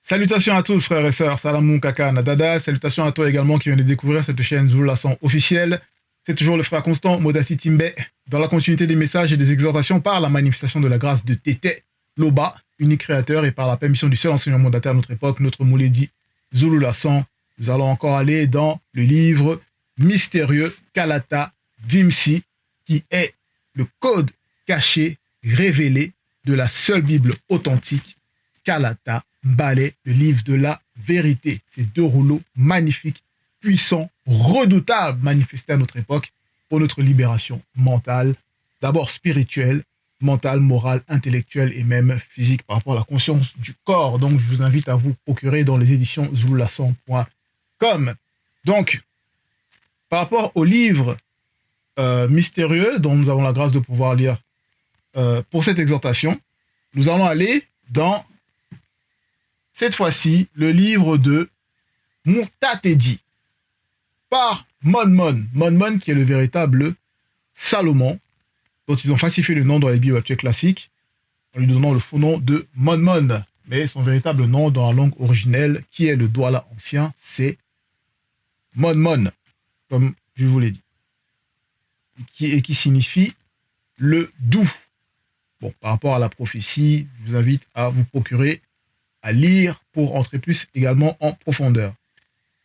Salutations à tous, frères et sœurs. Salamou Kaka Nadada. Salutations à toi également qui viens de découvrir cette chaîne Zoulasan officielle. C'est toujours le frère constant, Modati Timbe, dans la continuité des messages et des exhortations par la manifestation de la grâce de Tété, Loba, unique créateur, et par la permission du seul enseignant mandataire de notre époque, notre Mouledi Zoulasan. Nous allons encore aller dans le livre mystérieux Kalata Dimsi, qui est le code caché, révélé de la seule Bible authentique, Kalata Balai, le livre de la vérité. Ces deux rouleaux magnifiques, puissants, redoutables, manifestés à notre époque pour notre libération mentale, d'abord spirituelle, mentale, morale, intellectuelle et même physique par rapport à la conscience du corps. Donc, je vous invite à vous procurer dans les éditions zoulasan.com. Donc, par rapport au livre mystérieux dont nous avons la grâce de pouvoir lire pour cette exhortation, nous allons aller dans cette fois-ci, le livre de Montatedi par Monmon. Monmon qui est le véritable Salomon, dont ils ont falsifié le nom dans les Bibles actuelles classiques, en lui donnant le faux nom de Monmon. Mais son véritable nom dans la langue originelle, qui est le Douala ancien, c'est Monmon, comme je vous l'ai dit, et qui signifie le doux. Bon, par rapport à la prophétie, je vous invite à vous procurer à lire pour entrer plus également en profondeur.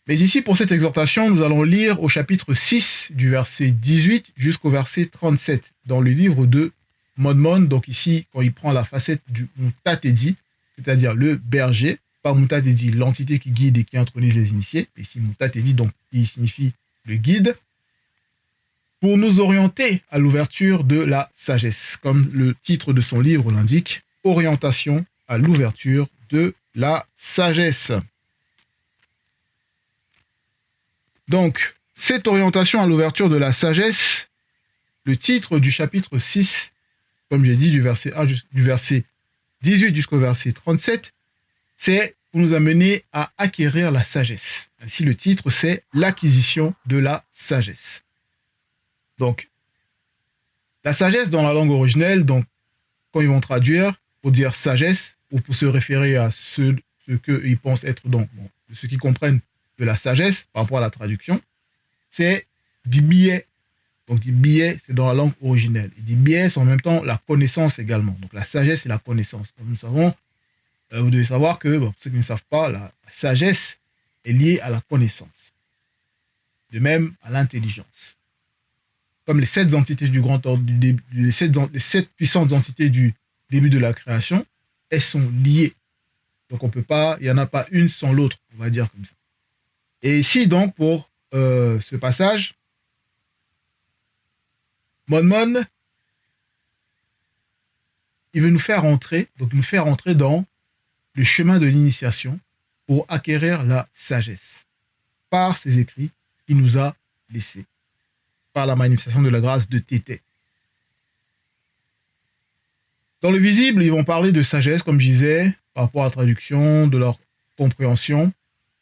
Mais ici, pour cette exhortation, nous allons lire au chapitre 6 du verset 18 jusqu'au verset 37 dans le livre de Monmon. Donc ici, quand il prend la facette du Montatedi, c'est-à-dire le berger, pas Montatedi, l'entité qui guide et qui intronise les initiés, et ici Montatedi, donc il signifie le guide, pour nous orienter à l'ouverture de la sagesse, comme le titre de son livre l'indique, orientation à l'ouverture de la sagesse. Donc, cette orientation à l'ouverture de la sagesse, le titre du chapitre 6, comme j'ai dit, du verset 18 jusqu'au verset 37, c'est pour nous amener à acquérir la sagesse. Ainsi, le titre, c'est l'acquisition de la sagesse. Donc, la sagesse dans la langue originelle, donc, quand ils vont traduire, pour dire sagesse, ou pour se référer à ce qu'ils pensent être, donc, bon, ceux qui comprennent de la sagesse par rapport à la traduction, c'est Dibiye. Donc, Dibiye, c'est dans la langue originelle. Et Dibiye, c'est en même temps la connaissance également. Donc, la sagesse et la connaissance. Comme nous savons, vous devez savoir que, bon, pour ceux qui ne savent pas, la sagesse est liée à la connaissance. De même, à l'intelligence. Comme les 7 entités du grand ordre, les 7 puissantes entités du début de la création, elles sont liées. Donc on peut pas, il n'y en a pas une sans l'autre, on va dire comme ça. Et ici donc pour ce passage, Monmon, il veut nous faire entrer, dans le chemin de l'initiation pour acquérir la sagesse par ses écrits qu'il nous a laissés, par la manifestation de la grâce de Tété. Dans le visible, ils vont parler de sagesse, comme je disais, par rapport à la traduction, de leur compréhension.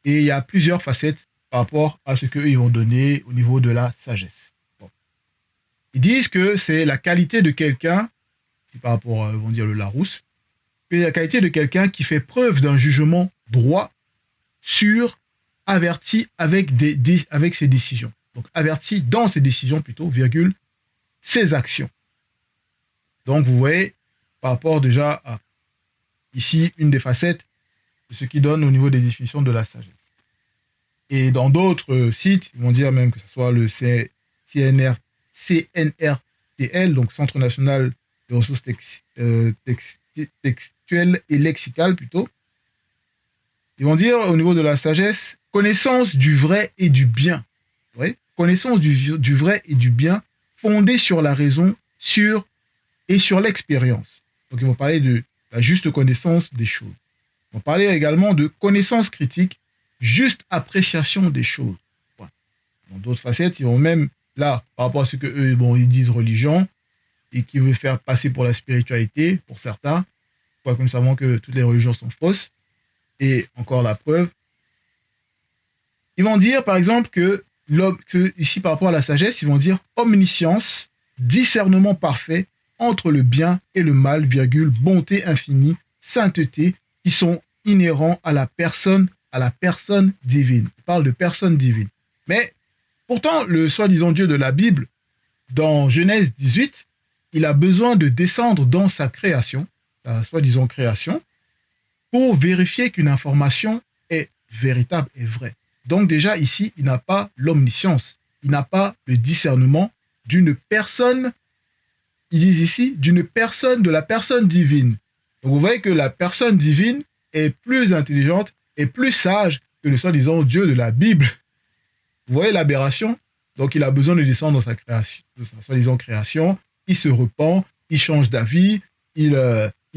Et il y a plusieurs facettes par rapport à ce qu'ils vont donner au niveau de la sagesse. Bon. Ils disent que c'est la qualité de quelqu'un, par rapport à, ils vont dire le Larousse, c'est la qualité de quelqu'un qui fait preuve d'un jugement droit, sûr, averti avec ses décisions. Donc averti dans ses décisions plutôt, virgule, ses actions. Donc vous voyez, par rapport déjà à ici une des facettes de ce qui donne au niveau des définitions de la sagesse. Et dans d'autres sites, ils vont dire même que ce soit le CNRTL, donc Centre National de Ressources Textuelles et Lexicales plutôt, ils vont dire au niveau de la sagesse, connaissance du vrai et du bien. Ouais, connaissance du vrai et du bien fondée sur la raison, sur l'expérience. Donc, ils vont parler de la juste connaissance des choses. Ils vont parler également de connaissance critique, juste appréciation des choses. Ouais. Dans d'autres facettes, ils vont même, là, par rapport à ce que eux, bon, ils disent religion, et qui veut faire passer pour la spiritualité, pour certains, quoique nous savons que toutes les religions sont fausses, et encore la preuve. Ils vont dire, par exemple, que ici, par rapport à la sagesse, ils vont dire omniscience, discernement parfait, entre le bien et le mal, virgule, bonté infinie, sainteté, qui sont inhérent à la personne divine. Il parle de personne divine. Mais pourtant, le soi-disant Dieu de la Bible, dans Genèse 18, il a besoin de descendre dans sa création, la soi-disant création, pour vérifier qu'une information est véritable et vraie. Donc déjà ici, il n'a pas l'omniscience, il n'a pas le discernement d'une personne, ils disent ici, d'une personne, de la personne divine. Donc vous voyez que la personne divine est plus intelligente et plus sage que le soi-disant Dieu de la Bible. Vous voyez l'aberration? Donc il a besoin de descendre dans sa création, de sa soi-disant création, il se repent, il change d'avis, il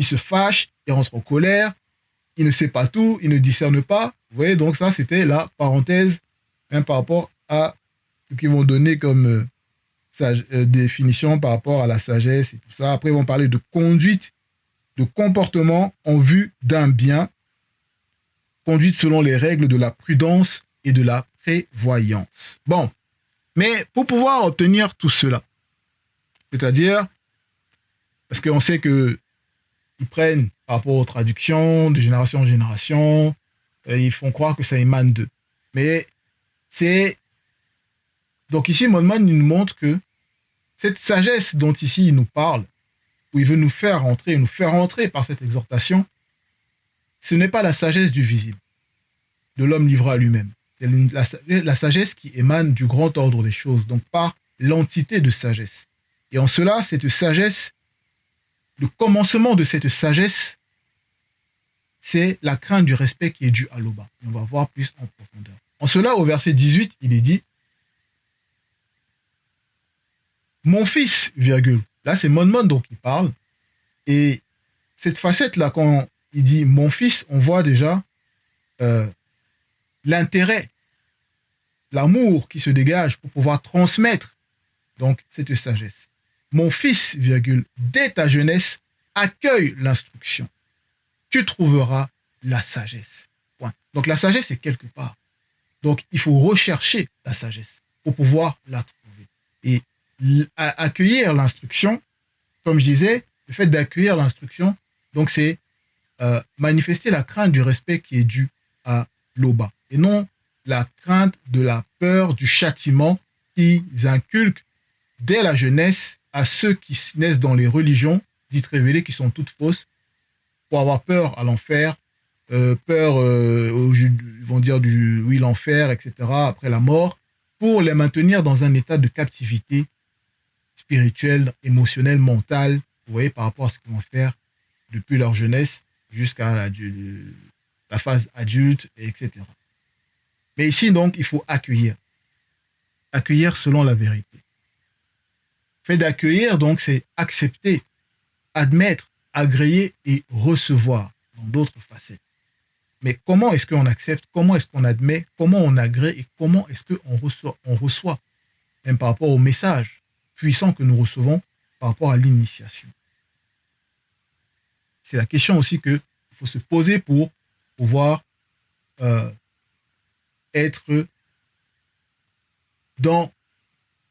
se fâche, il rentre en colère, il ne sait pas tout, il ne discerne pas. Vous voyez, donc ça, c'était la parenthèse par rapport à ce qu'ils vont donner comme définition par rapport à la sagesse et tout ça. Après, ils vont parler de conduite, de comportement en vue d'un bien, conduite selon les règles de la prudence et de la prévoyance. Bon, mais pour pouvoir obtenir tout cela, c'est-à-dire, parce qu'on sait que ils prennent par rapport aux traductions de génération en génération, ils font croire que ça émane d'eux. Mais c'est... Donc ici, Moltmann nous montre que cette sagesse dont ici il nous parle, où il veut nous faire rentrer par cette exhortation, ce n'est pas la sagesse du visible, de l'homme livré à lui-même. C'est la sagesse qui émane du grand ordre des choses, donc par l'entité de sagesse. Et en cela, cette sagesse, le commencement de cette sagesse, c'est la crainte du respect qui est due à l'Oba. On va voir plus en profondeur. En cela, au verset 18, il est dit « Mon fils, virgule ». Là, c'est Moltmann donc qui parle. Et cette facette-là, quand il dit « mon fils », on voit déjà l'intérêt, l'amour qui se dégage pour pouvoir transmettre donc cette sagesse. Mon fils, virgule, dès ta jeunesse, accueille l'instruction. Tu trouveras la sagesse. Point. Donc la sagesse est quelque part. Donc il faut rechercher la sagesse pour pouvoir la trouver. Et accueillir l'instruction, comme je disais, le fait d'accueillir l'instruction, donc c'est manifester la crainte du respect qui est dû à l'Oba. Et non la crainte de la peur, du châtiment qu'ils inculquent dès la jeunesse à ceux qui naissent dans les religions dites révélées qui sont toutes fausses, pour avoir peur à l'enfer, peur, ils vont dire l'enfer, etc., après la mort, pour les maintenir dans un état de captivité spirituelle, émotionnelle, mentale, vous voyez, par rapport à ce qu'ils vont faire depuis leur jeunesse jusqu'à la phase adulte, etc. Mais ici, donc, il faut accueillir. Accueillir selon la vérité. Fait d'accueillir, donc, c'est accepter, admettre, agréer et recevoir dans d'autres facettes. Mais comment est-ce qu'on accepte, comment est-ce qu'on admet, comment on agrée et comment est-ce qu'on reçoit, même par rapport au message puissant que nous recevons par rapport à l'initiation. C'est la question aussi qu'il faut se poser pour pouvoir être dans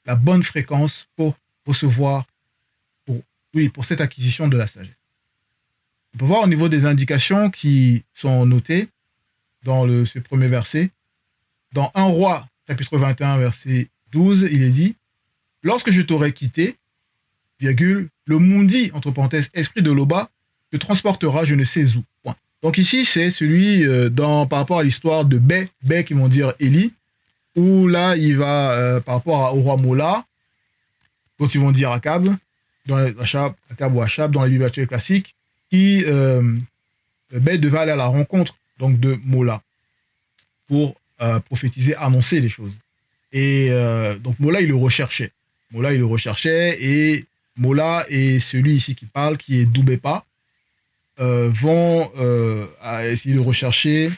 la bonne fréquence pour recevoir, pour cette acquisition de la sagesse. On peut voir au niveau des indications qui sont notées dans ce premier verset. Dans 1 Roi, chapitre 21, verset 12, il est dit « Lorsque je t'aurai quitté, virgule, le mundi, entre parenthèses, esprit de l'Oba, te transportera je ne sais où. » Point. Donc ici, c'est celui par rapport à l'histoire de Bé qui vont dire Élie, où là, il va, par rapport au roi Mola, dont ils vont dire Akab, Akab ou Achab, dans la Bible classique, qui Bé devait aller à la rencontre donc, de Mola pour prophétiser, annoncer les choses. Et donc Mola, il le recherchait. Et Mola et celui ici qui parle, qui est Doubépa, vont essayer de rechercher.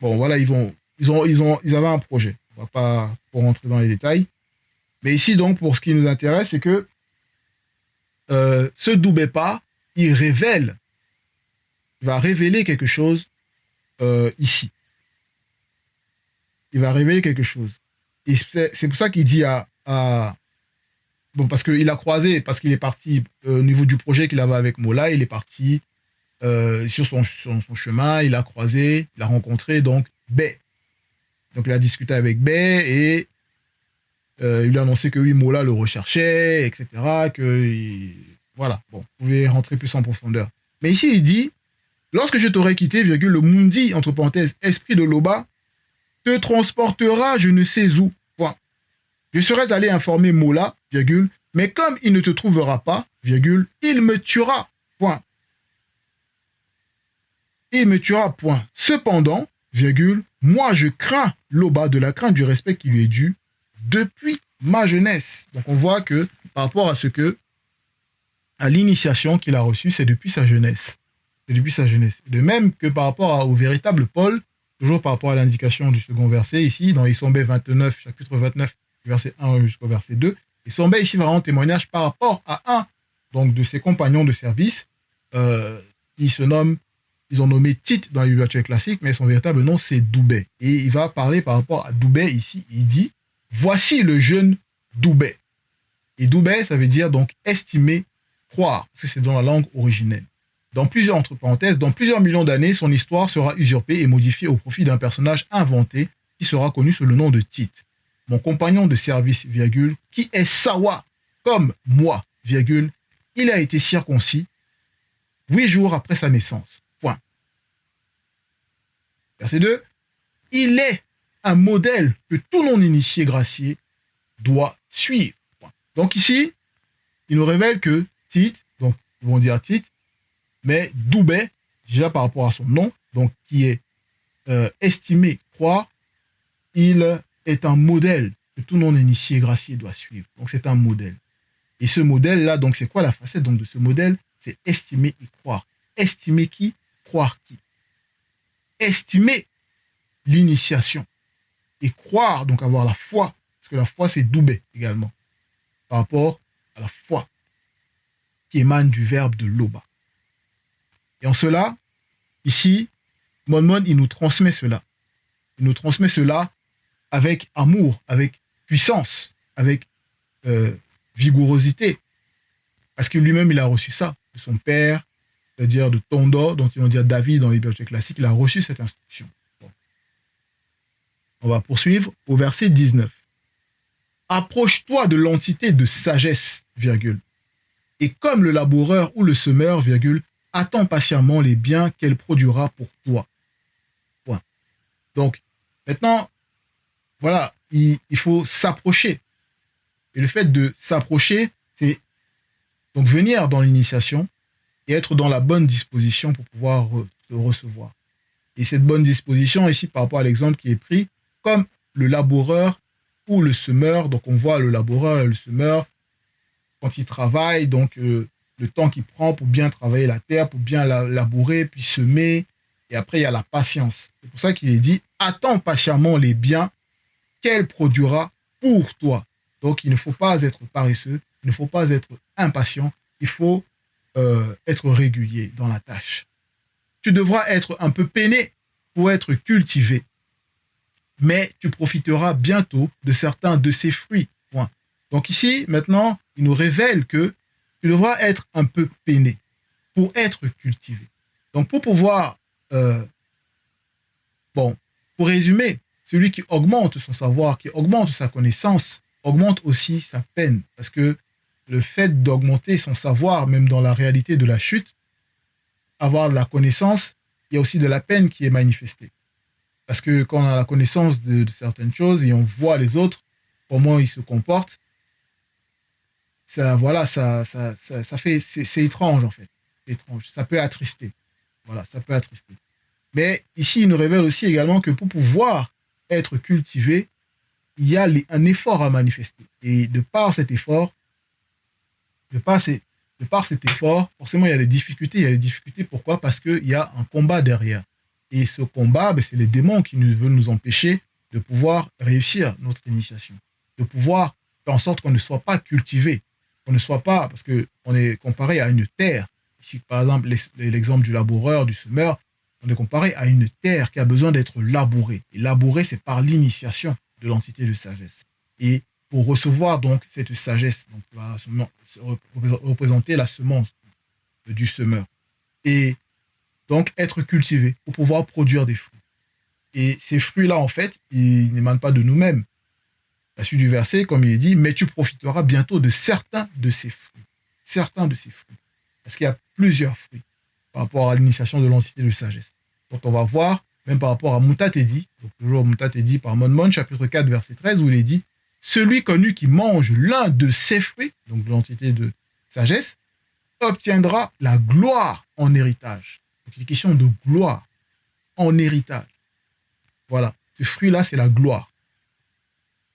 Bon, voilà, ils avaient un projet. On ne va pas pour rentrer dans les détails. Mais ici, donc, pour ce qui nous intéresse, c'est que ce Doubépa, il va révéler quelque chose ici. Il va révéler quelque chose. Et c'est pour ça qu'il dit bon, parce qu'il a croisé, parce qu'il est parti au niveau du projet qu'il avait avec Mola, il est parti Sur son chemin, il a croisé, il a rencontré donc Bay. Donc il a discuté avec Bay et il lui a annoncé que oui, Mola le recherchait, etc. Voilà, bon, vous pouvez rentrer plus en profondeur. Mais ici, il dit, lorsque je t'aurai quitté, virgule, le Mundi, entre parenthèses, esprit de Loba, te transportera je ne sais où. Point. Je serais allé informer Mola, virgule, mais comme il ne te trouvera pas, virgule, il me tuera. Point. Il me tuera. Point. Cependant, virgule, moi je crains Loba de la crainte du respect qui lui est dû depuis ma jeunesse. Donc on voit que par rapport à l'initiation qu'il a reçue, c'est depuis sa jeunesse. C'est depuis sa jeunesse. De même que par rapport au véritable Paul, toujours par rapport à l'indication du second verset ici, dans Issombé 29, chapitre 29, verset 1 jusqu'au verset 2, Issombé ici va rendre témoignage par rapport à un donc de ses compagnons de service. Ils ont nommé Tite dans la bibliothèque classique, mais son véritable nom c'est Doubet. Et il va parler par rapport à Doubet ici, il dit « Voici le jeune Doubet ». Et Doubet, ça veut dire donc estimer, croire, parce que c'est dans la langue originelle. Entre parenthèses, dans plusieurs millions d'années, son histoire sera usurpée et modifiée au profit d'un personnage inventé qui sera connu sous le nom de Tite. Mon compagnon de service, virgule, qui est Sawa, comme moi, virgule, il a été circoncis 8 jours après sa naissance. Point. Verset 2. Il est un modèle que tout non-initié gracié doit suivre. Point. Donc ici, il nous révèle que Tite, donc ils vont dire Tite, mais Doubet, déjà par rapport à son nom, donc qui est estimé croire, il est un modèle que tout non-initié gracié doit suivre. Donc c'est un modèle. Et ce modèle-là, donc c'est quoi la facette donc, de ce modèle? C'est estimer et croire. Estimer qui? Croire qui? Estimer l'initiation. Et croire, donc avoir la foi, parce que la foi c'est Doubet également, par rapport à la foi qui émane du verbe de Loba. Et en cela, ici, Mon, il nous transmet cela. Il nous transmet cela avec amour, avec puissance, avec vigorosité. Parce que lui-même, il a reçu ça de son père, c'est-à-dire de Tondo, dont ils vont dire David dans les bibliothèques classiques, il a reçu cette instruction. Bon. On va poursuivre au verset 19. Approche-toi de l'entité de sagesse, virgule. Et comme le laboureur ou le semeur, virgule, attends patiemment les biens qu'elle produira pour toi. Point. Donc, maintenant, voilà, il faut s'approcher. Et le fait de s'approcher, c'est donc venir dans l'initiation et être dans la bonne disposition pour pouvoir le recevoir. Et cette bonne disposition, ici, par rapport à l'exemple qui est pris, comme le laboureur ou le semeur, donc on voit le laboureur et le semeur, quand il travaille, donc le temps qu'il prend pour bien travailler la terre, pour bien la labourer, puis semer, et après il y a la patience. C'est pour ça qu'il est dit, attends patiemment les biens qu'elle produira pour toi. Donc il ne faut pas être paresseux, il ne faut pas être impatient, il faut être régulier dans la tâche. Tu devras être un peu peiné pour être cultivé, mais tu profiteras bientôt de certains de ses fruits. Point. Donc ici, maintenant, il nous révèle que tu devras être un peu peiné pour être cultivé. Donc pour pouvoir, pour résumer, celui qui augmente son savoir, qui augmente sa connaissance, augmente aussi sa peine. Parce que le fait d'augmenter son savoir, même dans la réalité de la chute, avoir de la connaissance, il y a aussi de la peine qui est manifestée. Parce que quand on a la connaissance de certaines choses et on voit les autres, comment ils se comportent, ça, voilà, ça fait, c'est étrange en fait. C'est étrange. Ça peut attrister. Voilà, ça peut attrister. Mais ici, il nous révèle aussi également que pour pouvoir être cultivé, il y a un effort à manifester. Et de par cet effort, forcément, il y a des difficultés. Il y a des difficultés, pourquoi? Parce qu'il y a un combat derrière. Et ce combat, c'est les démons qui veulent nous empêcher de pouvoir réussir notre initiation, de pouvoir faire en sorte qu'on ne soit pas cultivé, qu'on ne soit pas, parce qu'on est comparé à une terre. Ici, par exemple, l'exemple du laboureur, du semeur, on est comparé à une terre qui a besoin d'être labourée. Et labourer, c'est par l'initiation de l'entité de sagesse. Et pour recevoir donc cette sagesse, donc va représenter la semence du semeur. Et donc être cultivé pour pouvoir produire des fruits. Et ces fruits-là, en fait, ils n'émanent pas de nous-mêmes. La suite du verset, comme il est dit, mais tu profiteras bientôt de certains de ces fruits. Certains de ces fruits. Parce qu'il y a plusieurs fruits par rapport à l'initiation de l'entité de sagesse. Donc on va voir, même par rapport à Moutatedi, donc toujours Moutatedi par Monmon, chapitre 4, verset 13, où il est dit, celui connu qui mange l'un de ces fruits, donc de l'entité de sagesse, obtiendra la gloire en héritage. Donc il est question de gloire en héritage. Voilà, ce fruit-là, c'est la gloire.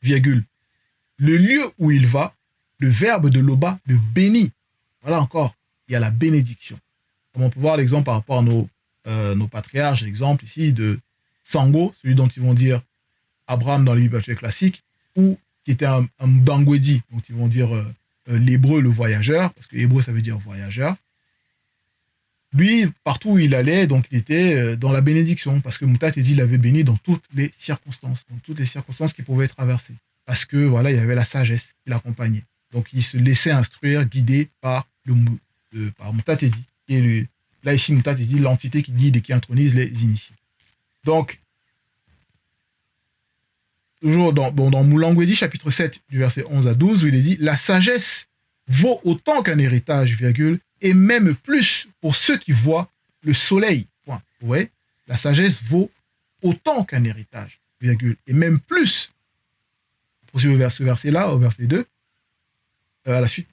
Virgule. Le lieu où il va, le verbe de Loba le bénit. Voilà encore, il y a la bénédiction. Comme on peut voir l'exemple par rapport à nos patriarches, l'exemple ici de Sango, celui dont ils vont dire Abraham dans les Bibles classiques, ou qui était un Mbangwedi, dont ils vont dire l'hébreu, le voyageur, parce que hébreu ça veut dire voyageur. Lui, partout où il allait, donc il était dans la bénédiction, parce que Moutatedi l'avait béni dans toutes les circonstances qui pouvaient traverser. Parce que voilà, il y avait la sagesse qui l'accompagnait. Donc il se laissait instruire, guider par par Moutatedi, qui est là ici Moutatedi, l'entité qui guide et qui intronise les initiés. Donc, toujours dans Moulangwedi, chapitre 7, du verset 11 à 12, où il est dit « La sagesse vaut autant qu'un héritage, virgule, et même plus pour ceux qui voient le soleil. » Point. Vous voyez, la sagesse vaut autant qu'un héritage, virgule, et même plus. Pour ce verset-là, au verset 2, à la suite.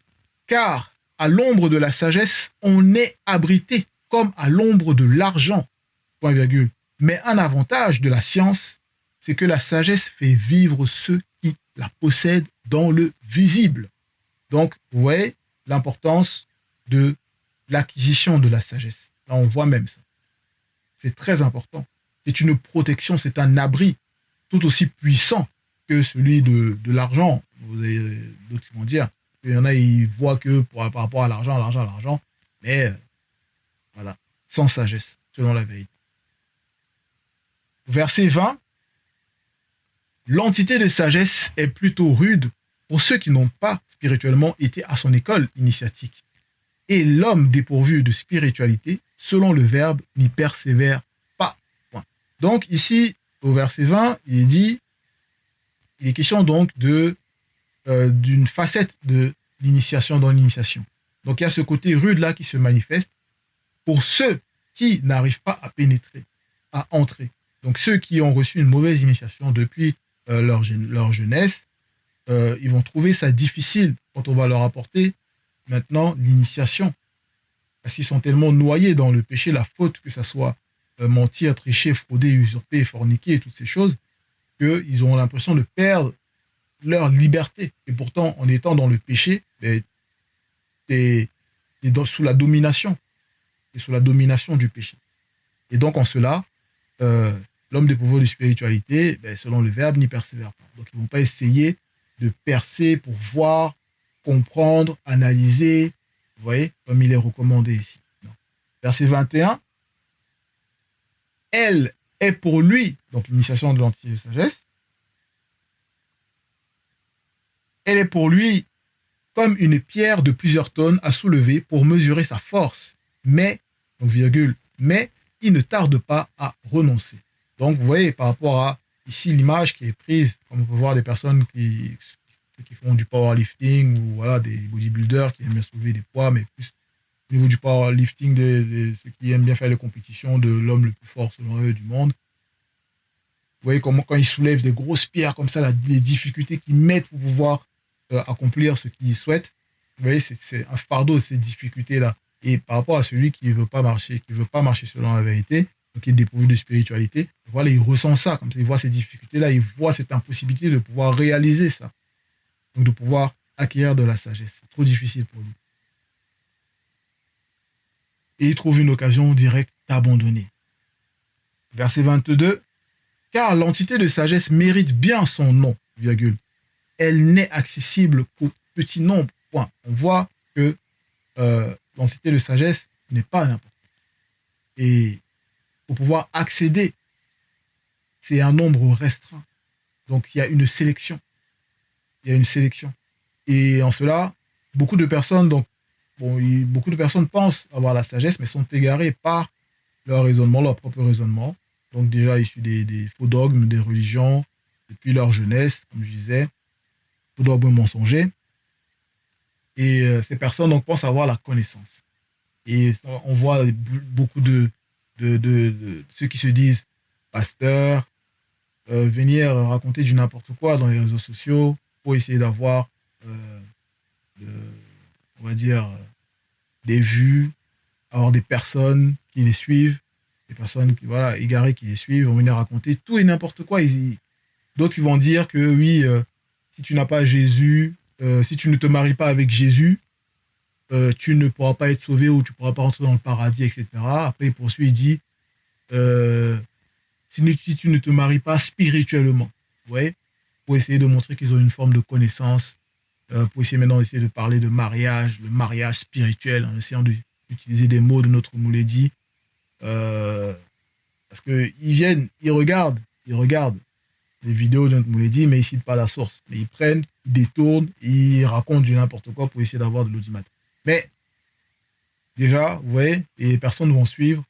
Car à l'ombre de la sagesse, on est abrité comme à l'ombre de l'argent. Point virgule. Mais un avantage de la science, c'est que la sagesse fait vivre ceux qui la possèdent dans le visible. Donc, vous voyez l'importance de l'acquisition de la sagesse. Là, on voit même ça. C'est très important. C'est une protection, c'est un abri tout aussi puissant que celui de l'argent. Vous avez d'autres qui vont dire. Il y en a, ils voient que par rapport à l'argent, mais voilà, sans sagesse, selon la vérité. Verset 20. L'entité de sagesse est plutôt rude pour ceux qui n'ont pas spirituellement été à son école initiatique. Et l'homme dépourvu de spiritualité, selon le verbe, n'y persévère pas. Point. Donc ici, au verset 20, il est question donc d'une facette de l'initiation dans l'initiation. Donc il y a ce côté rude là qui se manifeste pour ceux qui n'arrivent pas à pénétrer, à entrer. Donc ceux qui ont reçu une mauvaise initiation depuis leur jeunesse, ils vont trouver ça difficile quand on va leur apporter maintenant l'initiation. Parce qu'ils sont tellement noyés dans le péché, la faute, que ce soit mentir, tricher, frauder, usurper, forniquer et toutes ces choses, qu'ils ont l'impression de perdre leur liberté. Et pourtant, en étant dans le péché, t'es sous la domination. T'es sous la domination du péché. Et donc, en cela, l'homme dépourvu de spiritualité, selon le verbe, n'y persévère pas. Donc, ils ne vont pas essayer de percer pour voir, comprendre, analyser, vous voyez, comme il est recommandé ici. Non. Verset 21. Elle est pour lui, donc l'initiation de l'entité de sagesse, elle est pour lui comme une pierre de plusieurs tonnes à soulever pour mesurer sa force. Mais, donc virgule, mais il ne tarde pas à renoncer. Donc vous voyez, par rapport à ici l'image qui est prise, comme on peut voir des personnes qui font du powerlifting ou voilà, des bodybuilders qui aiment bien soulever des poids, mais plus au niveau du powerlifting, ceux qui aiment bien faire les compétitions de l'homme le plus fort selon eux du monde. Vous voyez comment quand ils soulèvent des grosses pierres comme ça, les difficultés qu'ils mettent pour pouvoir accomplir ce qu'ils souhaitent. Vous voyez, c'est un fardeau, ces difficultés-là. Et par rapport à celui qui ne veut pas marcher, selon la vérité, donc qui est dépourvu de spiritualité, voilà, il ressent ça, comme ça, il voit ces difficultés-là, il voit cette impossibilité de pouvoir réaliser ça. Donc de pouvoir acquérir de la sagesse. C'est trop difficile pour lui. Et il trouve une occasion directe d'abandonner. Verset 22. Car l'entité de sagesse mérite bien son nom, virgule. Elle n'est accessible qu'au petit nombre, point. On voit que l'entité de sagesse n'est pas n'importe quoi. Et pour pouvoir accéder, c'est un nombre restreint. Donc il y a une sélection. Et en cela, beaucoup de personnes pensent avoir la sagesse, mais sont égarées par leur raisonnement, leur propre raisonnement. Donc déjà issus des faux dogmes, des religions, depuis leur jeunesse, comme je disais, faux dogmes mensongers. Et ces personnes donc, pensent avoir la connaissance. Et on voit beaucoup de ceux qui se disent pasteurs venir raconter du n'importe quoi dans les réseaux sociaux pour essayer d'avoir, euh, de- on va dire, des vues, avoir des personnes qui les suivent, des personnes qui, voilà, égarées qui les suivent, vont venir raconter tout et n'importe quoi. D'autres ils vont dire que oui, si tu n'as pas Jésus, si tu ne te maries pas avec Jésus, tu ne pourras pas être sauvé ou tu ne pourras pas rentrer dans le paradis, etc. Après, il poursuit, il dit, euh, si tu ne te maries pas spirituellement, ouais, pour essayer de montrer qu'ils ont une forme de connaissance, pour essayer maintenant d'essayer de parler de mariage, le mariage spirituel, en essayant d'utiliser des mots de notre Mouledi, euh, parce qu'ils viennent, ils regardent les vidéos de notre Mouledi, mais ils ne citent pas la source. Mais ils prennent, ils détournent, ils racontent du n'importe quoi pour essayer d'avoir de l'audimat. Mais déjà, vous voyez, et les personnes vont suivre,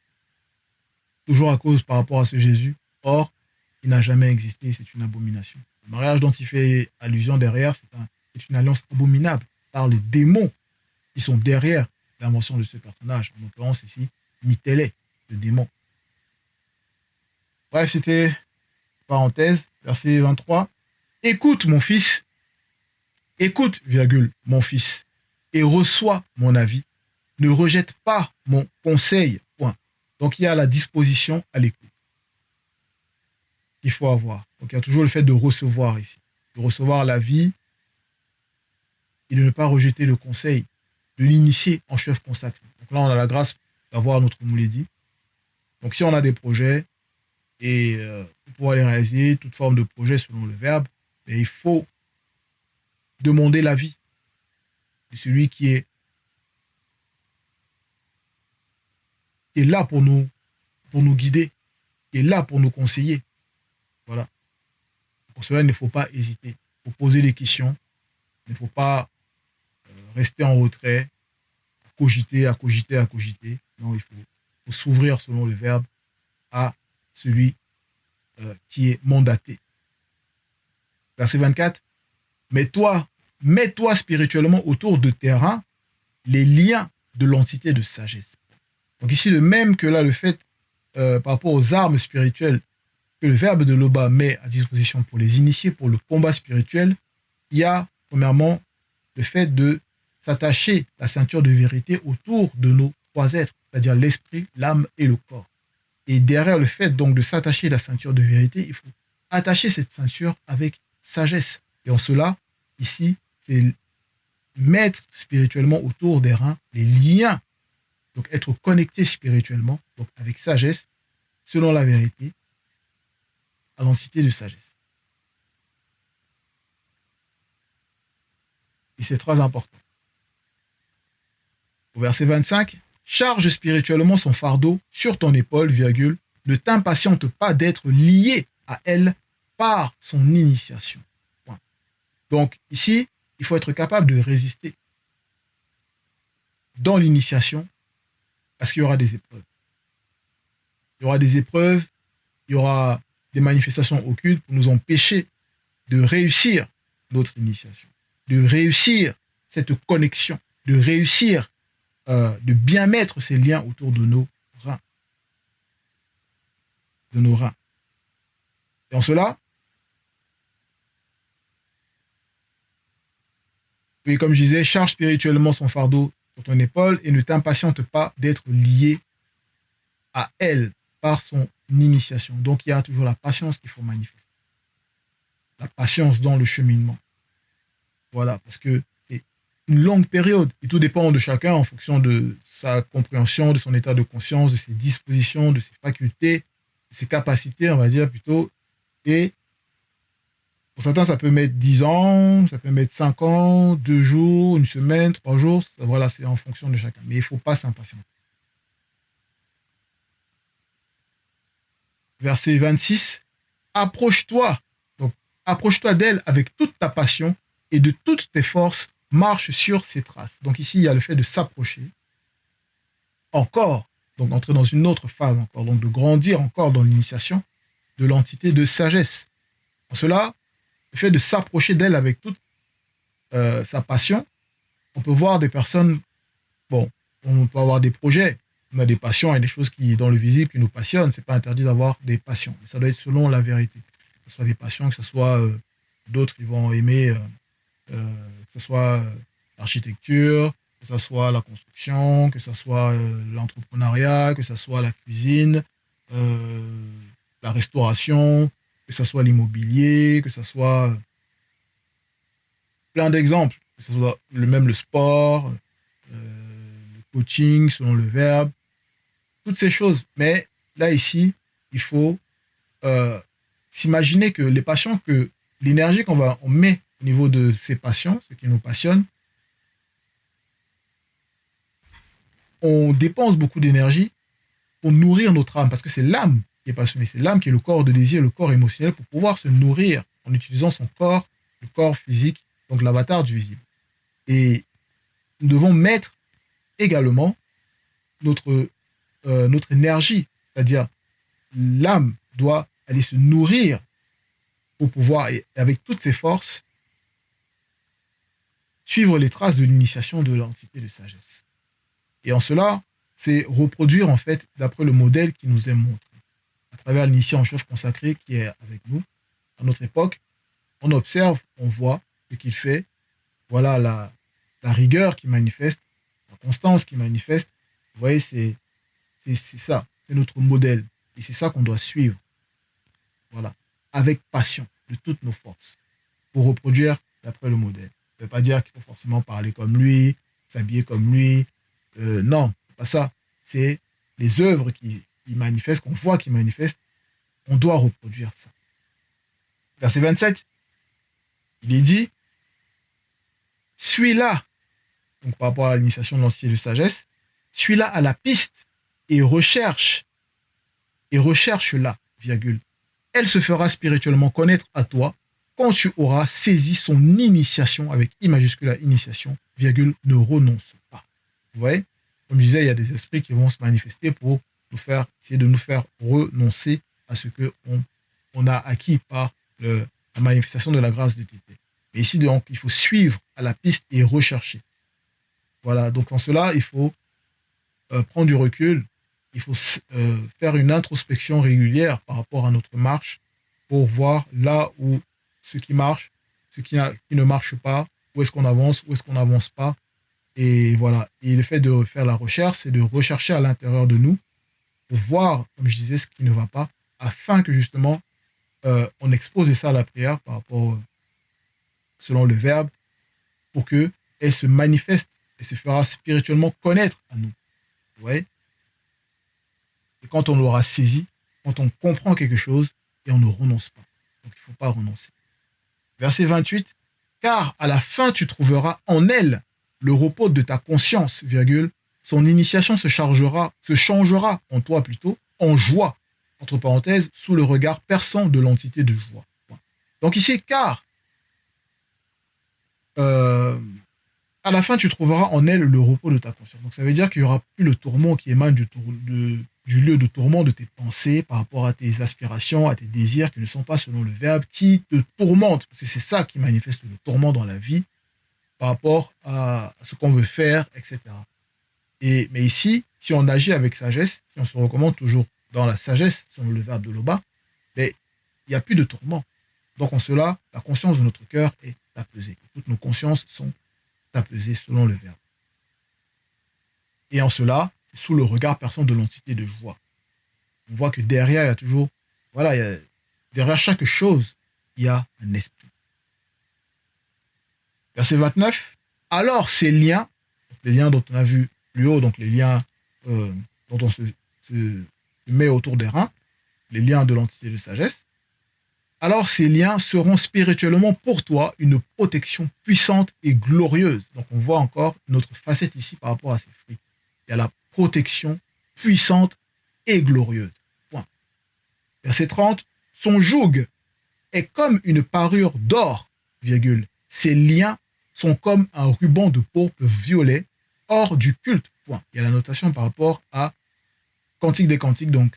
toujours à cause par rapport à ce Jésus. Or, il n'a jamais existé, c'est une abomination. Le mariage dont il fait allusion derrière, c'est une alliance abominable par les démons qui sont derrière l'invention de ce personnage. En l'occurrence ici, Mitélé, le démon. Bref, c'était parenthèse, verset 23. Écoute, mon fils, écoute, virgule, mon fils, et reçois mon avis. Ne rejette pas mon conseil, point. Donc, il y a la disposition à l'écoute qu'il faut avoir. Donc, il y a toujours le fait de recevoir ici, de recevoir l'avis et de ne pas rejeter le conseil, de l'initier en chef consacré. Donc là, on a la grâce d'avoir notre Mouledi. Donc, si on a des projets et pour pouvoir les réaliser, toute forme de projet selon le verbe, et il faut demander l'avis de celui qui est là pour nous guider, qui est là pour nous conseiller. Voilà. Pour cela, il ne faut pas hésiter. Il faut poser des questions. Il ne faut pas rester en retrait, cogiter, à cogiter, à cogiter. Non, faut s'ouvrir selon le verbe à celui qui est mandaté. Verset 24. Mets-toi spirituellement autour de tes reins les liens de l'entité de sagesse. Donc ici, le même que là, le fait par rapport aux armes spirituelles que le verbe de Loba met à disposition pour les initiés, pour le combat spirituel, il y a premièrement le fait de s'attacher la ceinture de vérité autour de nos trois êtres, c'est-à-dire l'esprit, l'âme et le corps. Et derrière le fait donc de s'attacher la ceinture de vérité, il faut attacher cette ceinture avec sagesse. Et en cela, ici, c'est mettre spirituellement autour des reins les liens, donc être connecté spirituellement, donc avec sagesse, selon la vérité, à l'entité de sagesse. Et c'est très important. Au verset 25, charge spirituellement son fardeau sur ton épaule, virgule, ne t'impatiente pas d'être lié à elle par son initiation. Point. Donc ici, il faut être capable de résister dans l'initiation parce qu'il y aura des épreuves. Il y aura des épreuves, il y aura des manifestations occultes pour nous empêcher de réussir notre initiation, de réussir cette connexion, de réussir de bien mettre ces liens autour de nos reins. De nos reins. Et en cela, puis comme je disais, charge spirituellement son fardeau sur ton épaule et ne t'impatiente pas d'être lié à elle par son initiation. Donc il y a toujours la patience qu'il faut manifester. La patience dans le cheminement. Voilà, parce que c'est une longue période et tout dépend de chacun en fonction de sa compréhension, de son état de conscience, de ses dispositions, de ses facultés, de ses capacités, on va dire plutôt. Et pour certains, ça peut mettre 10 ans, ça peut mettre 5 ans, 2 jours, une semaine, 3 jours. Voilà, c'est en fonction de chacun. Mais il ne faut pas s'impatienter. Verset 26. Approche-toi. Donc, approche-toi d'elle avec toute ta passion et de toutes tes forces, marche sur ses traces. Donc ici, il y a le fait de s'approcher. Encore donc entrer dans une autre phase encore, donc de grandir encore dans l'initiation de l'entité de sagesse. En cela, le fait de s'approcher d'elle avec toute sa passion, on peut voir des personnes, bon, on peut avoir des projets, on a des passions et des choses qui, dans le visible, qui nous passionnent. C'est pas interdit d'avoir des passions, mais ça doit être selon la vérité. Que ce soit des passions, que ce soit d'autres qui vont aimer, que ce soit l'architecture, que ce soit la construction, que ce soit l'entrepreneuriat, que ce soit la cuisine, euh, la restauration, que ce soit l'immobilier, que ce soit plein d'exemples, que ce soit même le sport, le coaching selon le verbe, toutes ces choses. Mais là, ici, il faut euh, s'imaginer que les passions, que l'énergie on met au niveau de ces passions, ce qui nous passionne, on dépense beaucoup d'énergie pour nourrir notre âme, parce que c'est l'âme qui est passionnée, c'est l'âme qui est le corps de désir, le corps émotionnel, pour pouvoir se nourrir en utilisant son corps, le corps physique, donc l'avatar du visible. Et nous devons mettre également notre, notre énergie, c'est-à-dire l'âme doit aller se nourrir pour pouvoir, et avec toutes ses forces, suivre les traces de l'initiation de l'entité de sagesse. Et en cela, c'est reproduire en fait d'après le modèle qui nous est montré. À travers l'initié en chef consacré qui est avec nous, à notre époque, on observe, on voit ce qu'il fait, voilà la rigueur qui manifeste, la constance qui manifeste. Vous voyez, c'est ça, c'est notre modèle. Et c'est ça qu'on doit suivre, voilà, avec passion, de toutes nos forces, pour reproduire d'après le modèle. Ça ne veut pas dire qu'il faut forcément parler comme lui, s'habiller comme lui. Non, c'est pas ça. C'est les œuvres qui manifestent, qu'on voit qui manifestent, on doit reproduire ça. Verset 27, il est dit, suis-la, donc par rapport à l'initiation de l'entité de sagesse, suis-la à la piste et recherche-la, virgule. Elle se fera spirituellement connaître à toi quand tu auras saisi son initiation, avec I majuscule à initiation, virgule, ne renonce pas. Vous voyez, comme je disais, il y a des esprits qui vont se manifester pour essayer de nous faire renoncer à ce que on a acquis par la manifestation de la grâce de Tété. Et ici, donc, il faut suivre à la piste et rechercher. Voilà, donc en cela, il faut prendre du recul, il faut faire une introspection régulière par rapport à notre marche pour voir là où ce qui marche, qui ne marche pas, où est-ce qu'on avance, où est-ce qu'on n'avance pas. Et voilà, et le fait de faire la recherche, c'est de rechercher à l'intérieur de nous pour voir, comme je disais, ce qui ne va pas, afin que justement, on expose ça à la prière par rapport, selon le verbe, pour que elle se manifeste et se fera spirituellement connaître à nous. Vous voyez? Et quand on l'aura saisi, quand on comprend quelque chose, et on ne renonce pas. Donc il ne faut pas renoncer. Verset 28, car à la fin tu trouveras en elle le repos de ta conscience, virgule, son initiation se changera en toi plutôt, en joie, entre parenthèses, sous le regard perçant de l'entité de joie. Donc ici, car à la fin tu trouveras en elle le repos de ta conscience. Donc ça veut dire qu'il n'y aura plus le tourment qui émane du lieu de tourment de tes pensées par rapport à tes aspirations, à tes désirs qui ne sont pas selon le verbe, qui te tourmentent. Parce que c'est ça qui manifeste le tourment dans la vie par rapport à ce qu'on veut faire, etc. Mais ici, si on agit avec sagesse, si on se recommande toujours dans la sagesse, selon le verbe de Loba, il n'y a plus de tourment. Donc en cela, la conscience de notre cœur est apaisée. Toutes nos consciences sont apaisées selon le verbe. Et en cela, sous le regard perçant de l'entité de joie. On voit que derrière, il y a toujours, voilà, derrière chaque chose, il y a un esprit. Verset 29. Alors ces liens, les liens dont on a vu plus haut, donc les liens dont on se met autour des reins, les liens de l'entité de sagesse, alors ces liens seront spirituellement pour toi une protection puissante et glorieuse. Donc on voit encore notre facette ici par rapport à ces fruits. Il y a la protection puissante et glorieuse. Point. Verset 30. Son joug est comme une parure d'or, virgule. Ses liens sont comme un ruban de pourpre violet hors du culte. Point. Il y a la notation par rapport à Cantique des Cantiques, donc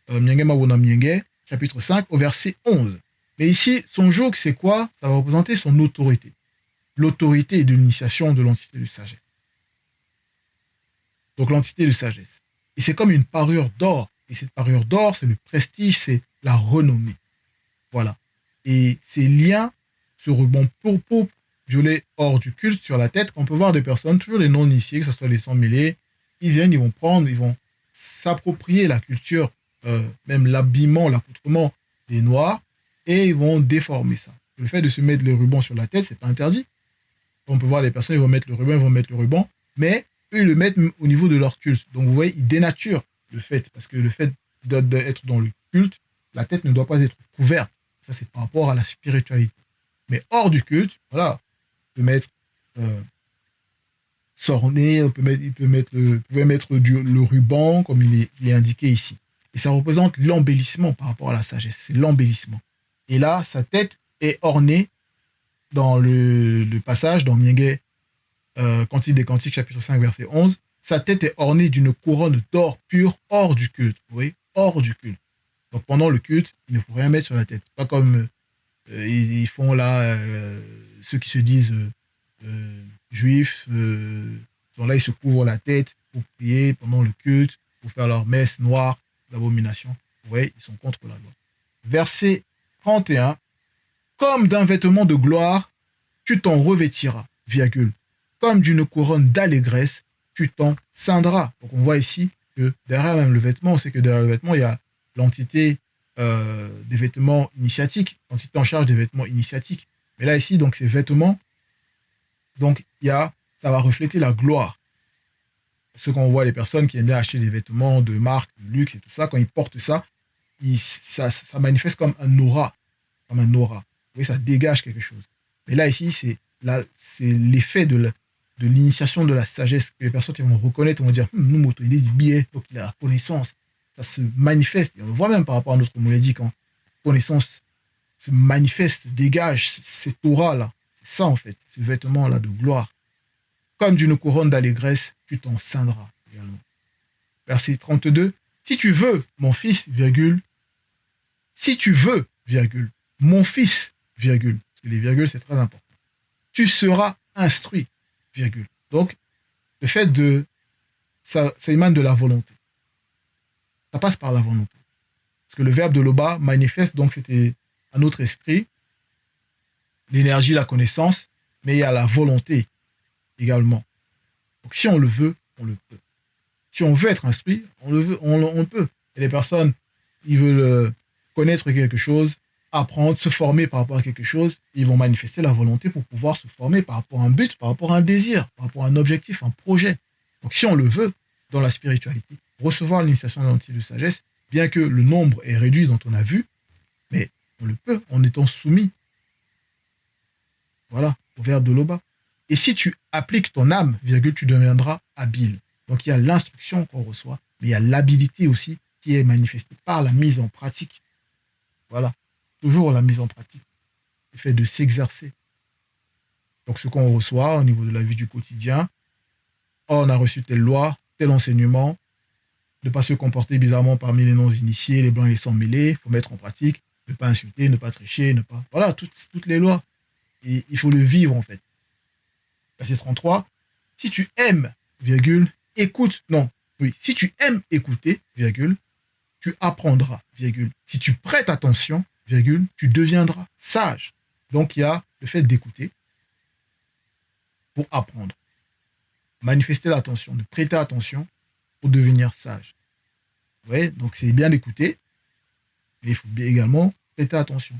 Mienge Mawona Mienge, chapitre 5, au verset 11. Mais ici, son joug, c'est quoi? Ça va représenter son autorité. L'autorité de l'initiation de l'entité de sagesse. Donc l'entité de sagesse. Et c'est comme une parure d'or. Et cette parure d'or, c'est le prestige, c'est la renommée. Voilà. Et ces liens, ce ruban pourpre, violet hors du culte sur la tête, qu'on peut voir des personnes, toujours des non-initiés, que ce soit les sans-mêlés, ils viennent, ils vont prendre, ils vont s'approprier la culture, même l'habillement, l'accoutrement des Noirs, et ils vont déformer ça. Le fait de se mettre le ruban sur la tête, c'est pas interdit. On peut voir des personnes, ils vont mettre le ruban, mais eux, ils le mettent au niveau de leur culte. Donc vous voyez, ils dénaturent le fait, parce que le fait d'être dans le culte, la tête ne doit pas être couverte. Ça, c'est par rapport à la spiritualité. Mais hors du culte, voilà, on peut mettre s'orner, il pouvait mettre le ruban, comme il est indiqué ici. Et ça représente l'embellissement par rapport à la sagesse. C'est l'embellissement. Et là, sa tête est ornée dans le passage, dans Mienge, Cantique des Cantiques, chapitre 5, verset 11. Sa tête est ornée d'une couronne d'or pur hors du culte. Vous voyez, hors du culte. Donc pendant le culte, il ne faut rien mettre sur la tête. Pas comme ils font là, ceux qui se disent juifs, sont là, ils se couvrent la tête pour prier pendant le culte, pour faire leur messe noire d'abomination. Vous voyez, ils sont contre la loi. Verset 31. Comme d'un vêtement de gloire, tu t'en revêtiras, virgule. Comme d'une couronne d'allégresse, tu t'en ceindras. Donc on voit ici que derrière même le vêtement, on sait que derrière le vêtement, il y a l'entité des vêtements initiatiques, l'entité en charge des vêtements initiatiques. Mais là, ici, donc ces vêtements, donc ça va refléter la gloire. Parce que quand on voit les personnes qui aiment bien acheter des vêtements de marque, de luxe et tout ça, quand ils portent ça, ça manifeste comme un aura. Comme un aura. Oui, ça dégage quelque chose. Mais là, ici, c'est l'effet de l'initiation de la sagesse que les personnes vont reconnaître, vont dire, nous, Moto, il est du biais, donc il a la connaissance. Ça se manifeste. Et on le voit même par rapport à notre molédique, quand connaissance se manifeste, dégage cette aura-là. C'est ça, en fait, ce vêtement-là de gloire. Comme d'une couronne d'allégresse, tu t'en ceindras également. Verset 32. Si tu veux, mon fils, virgule, si tu veux, virgule, mon fils, virgule, parce que les virgules, c'est très important, tu seras instruit, virgule. Donc, le fait ça émane de la volonté. Ça passe par la volonté. Parce que le verbe de Loba manifeste, donc c'était à notre esprit, l'énergie, la connaissance, mais il y a la volonté également. Donc si on le veut, on le peut. Si on veut être instruit, on le veut, on peut. Et les personnes, ils veulent connaître quelque chose, apprendre, se former par rapport à quelque chose, ils vont manifester la volonté pour pouvoir se former par rapport à un but, par rapport à un désir, par rapport à un objectif, un projet. Donc si on le veut, dans la spiritualité, recevoir l'initiation de l'entité de sagesse, bien que le nombre est réduit dont on a vu, mais on le peut en étant soumis, voilà, au verbe de Loba. Et si tu appliques ton âme, virgule, tu deviendras habile. Donc il y a l'instruction qu'on reçoit, mais il y a l'habilité aussi qui est manifestée par la mise en pratique. Voilà, toujours la mise en pratique, le fait de s'exercer. Donc ce qu'on reçoit au niveau de la vie du quotidien, on a reçu telle loi, tel enseignement, ne pas se comporter bizarrement parmi les non-initiés, les blancs et les sans-mêlés, il faut mettre en pratique, ne pas insulter, ne pas tricher, ne pas... Voilà, toutes les lois. Et il faut le vivre en fait. Verset 33, si tu aimes, virgule, écoute, non, oui, si tu aimes écouter, virgule, tu apprendras, virgule. Si tu prêtes attention, virgule, tu deviendras sage. Donc il y a le fait d'écouter pour apprendre. Manifester l'attention, de prêter attention pour devenir sage. Vous voyez, donc c'est bien d'écouter, mais il faut également prêter attention.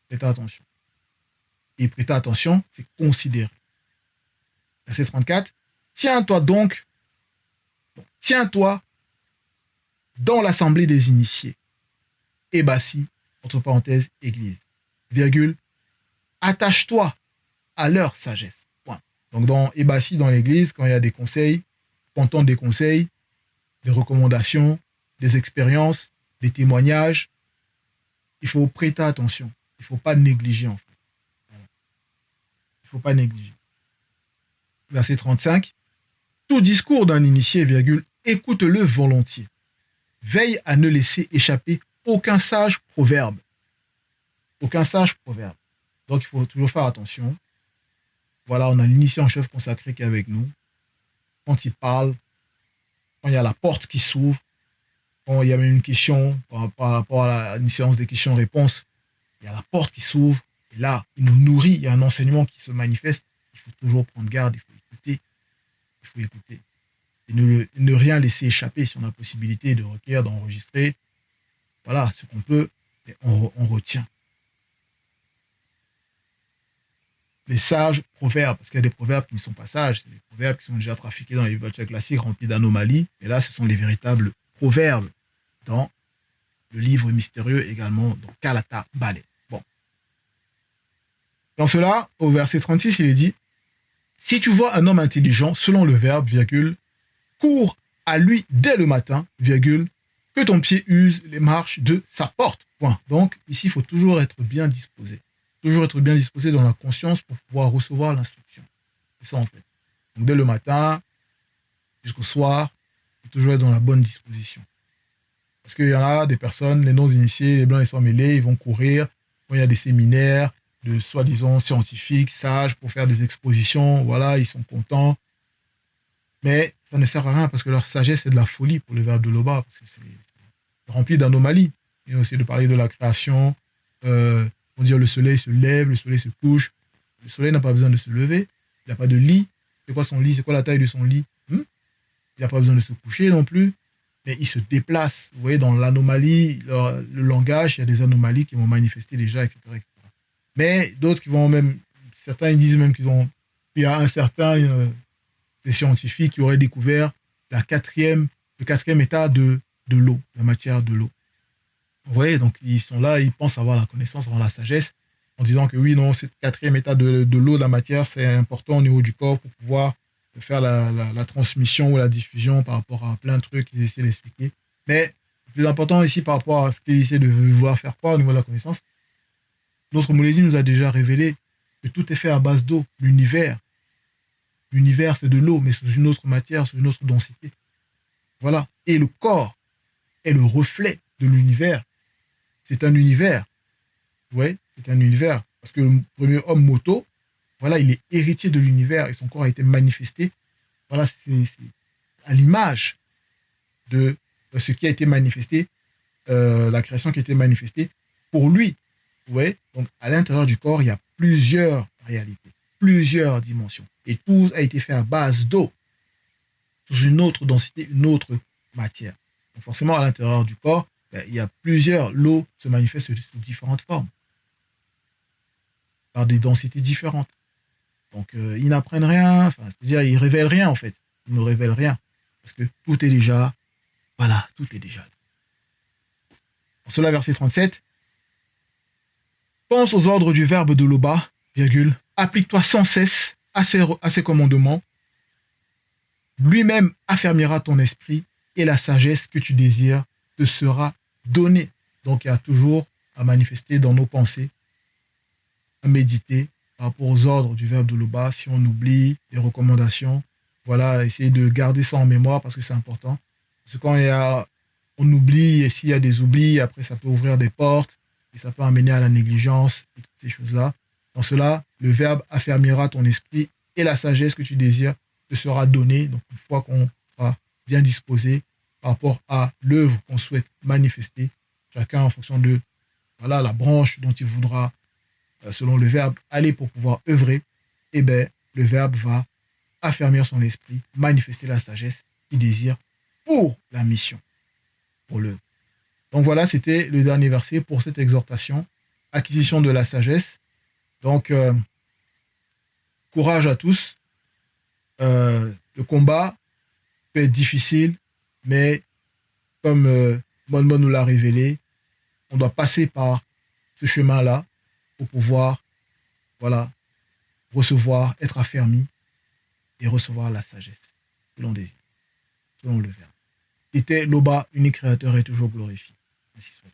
Prêter attention. Et prêter attention, c'est considérer. Verset 34. Tiens-toi donc, tiens-toi dans l'assemblée des initiés. Ébassi, entre parenthèses, église. Virgule, attache-toi à leur sagesse. Point. Donc dans Ébassi, dans l'église, quand il y a des conseils, entendre des conseils, des recommandations, des expériences, des témoignages, il faut prêter attention. Il ne faut pas négliger en fait. Voilà. Il ne faut pas négliger. Verset 35. Tout discours d'un initié, virgule, écoute-le volontiers. Veille à ne laisser échapper aucun sage proverbe. Aucun sage proverbe. Donc, il faut toujours faire attention. Voilà, on a l'initié en chef consacré qui est avec nous. Quand il parle, quand il y a la porte qui s'ouvre, quand il y a même une question par rapport à une séance de questions-réponses, il y a la porte qui s'ouvre. Et là, il nous nourrit, il y a un enseignement qui se manifeste. Il faut toujours prendre garde, il faut écouter. Il faut écouter. Et ne rien laisser échapper si on a la possibilité de requérir, d'enregistrer. Voilà, ce qu'on peut, on retient. Les sages proverbes, parce qu'il y a des proverbes qui ne sont pas sages, c'est des proverbes qui sont déjà trafiqués dans les bibliothèques classiques remplis d'anomalies, et là, ce sont les véritables proverbes dans le livre mystérieux également, dans Kalata Bale. Bon. Dans cela, au verset 36, il est dit « Si tu vois un homme intelligent, selon le verbe, virgule, cours à lui dès le matin, virgule, que ton pied use les marches de sa porte. » Point. Donc, ici, il faut toujours être bien disposé. Toujours être bien disposé dans la conscience pour pouvoir recevoir l'instruction. C'est ça, en fait. Donc, dès le matin jusqu'au soir, il faut toujours être dans la bonne disposition. Parce qu'il y en a des personnes, les non-initiés, les blancs et sans mêlés, ils vont courir quand il y a des séminaires de soi-disant scientifiques, sages, pour faire des expositions. Voilà, ils sont contents. Mais ça ne sert à rien parce que leur sagesse, c'est de la folie pour le verbe de Loba, parce que c'est rempli d'anomalies. Il y a aussi de parler de la création. On dit le soleil se lève, le soleil se couche. Le soleil n'a pas besoin de se lever. Il n'a pas de lit. C'est quoi son lit? C'est quoi la taille de son lit? Il n'a pas besoin de se coucher non plus. Mais il se déplace. Vous voyez, dans l'anomalie, le langage, il y a des anomalies qui vont manifester déjà, etc. etc. Mais d'autres qui vont même, certains ils disent même qu'il y a un certain des scientifiques qui auraient découvert le quatrième état de l'eau, la matière de l'eau. Vous voyez, donc ils sont là, ils pensent avoir la connaissance, avoir la sagesse, en disant que oui, non, ce quatrième état de l'eau, de la matière, c'est important au niveau du corps pour pouvoir faire la transmission ou la diffusion par rapport à plein de trucs qu'ils essaient d'expliquer. Mais le plus important ici par rapport à ce qu'ils essaient de vouloir faire croire au niveau de la connaissance, notre Mouledi nous a déjà révélé que tout est fait à base d'eau, l'univers. L'univers, c'est de l'eau, mais sous une autre matière, sous une autre densité. Voilà. Et le corps est le reflet de l'univers. C'est un univers. Oui, c'est un univers. Parce que le premier homme Moto, voilà, il est héritier de l'univers et son corps a été manifesté. Voilà, c'est à l'image de ce qui a été manifesté, la création qui a été manifestée pour lui. Ouais, donc à l'intérieur du corps, il y a plusieurs réalités, plusieurs dimensions. Et tout a été fait à base d'eau, sous une autre densité, une autre matière. Donc forcément, à l'intérieur du corps, il y a plusieurs, l'eau se manifeste sous différentes formes, par des densités différentes. Donc ils n'apprennent rien, c'est-à-dire ils ne révèlent rien en fait. Ils ne révèlent rien. Parce que tout est déjà, voilà, tout est déjà. En cela, verset 37, pense aux ordres du verbe de Loba, virgule, applique-toi sans cesse à ses commandements, lui-même affermira ton esprit et la sagesse que tu désires te sera donnée. Donc il y a toujours à manifester dans nos pensées, à méditer par rapport aux ordres du verbe de Loba. Si on oublie les recommandations, voilà, essayer de garder ça en mémoire parce que c'est important. Parce que quand on oublie, et s'il y a des oublis, après ça peut ouvrir des portes, et ça peut amener à la négligence et toutes ces choses-là. Dans cela, le verbe affermira ton esprit et la sagesse que tu désires te sera donnée. Donc, une fois qu'on sera bien disposé par rapport à l'œuvre qu'on souhaite manifester, chacun en fonction de voilà, la branche dont il voudra, selon le verbe, aller pour pouvoir œuvrer, eh bien, le verbe va affermir son esprit, manifester la sagesse qu'il désire pour la mission, pour l'œuvre. Donc voilà, c'était le dernier verset pour cette exhortation, acquisition de la sagesse. Donc, courage à tous. Le combat peut être difficile, mais comme Mon Mon nous l'a révélé, on doit passer par ce chemin-là pour pouvoir, voilà, recevoir, être affermi et recevoir la sagesse que l'on désire, selon le verbe. C'était Loba, unique créateur et toujours glorifié. Ainsi soit.